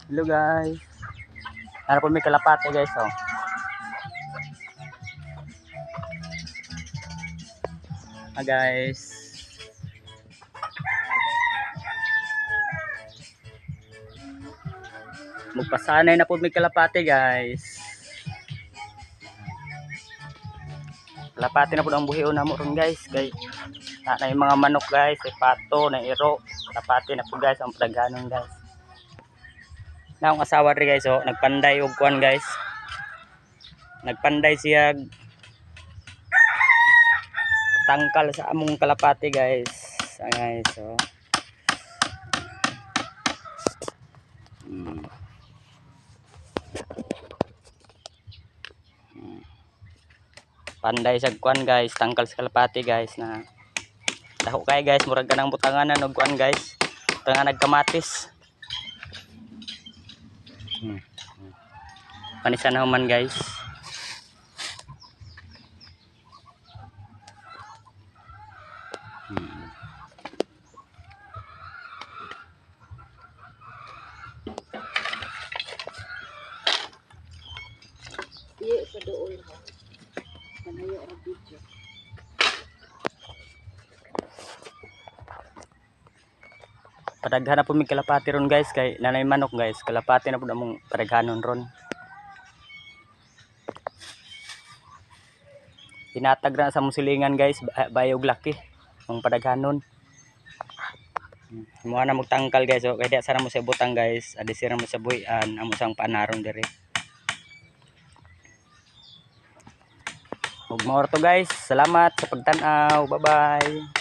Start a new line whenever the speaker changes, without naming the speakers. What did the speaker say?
Hello guys. Ano po may kalapate guys oh. Guys. Magpasanay na po may kalapate guys. Kalapate na po ang buhion na mo ron guys. Kay na yung mga manok guys, ay pato, na iro. Kalapate na po guys ang paghanon guys. Na ang asawa rin guys oh, nagpanday og kuan guys. Nagpanday siya tangkal sa among kalapate guys. Guys oh. Panday sa kuan guys, tangkal sa kalapate guys na daho kay guys, murag kanang butanganan og kuan guys. Butangan nagkamatis. Panisan na man guys.
Iya sa dool ha. Kanayo ang video.
Padaghan na po may kalapati ron guys kay nanay manok guys. Kalapati na po among padaghanon ron. Tinatag na sa musilingan guys, bayog laki ang padaghanon. Mo na magtangkal guys so kay di sana mo sa butang guys, adi sira mo sa buhian amo sang panaron dire. Ug maor to guys. Salamat sa pagtan-aw. Bye-bye.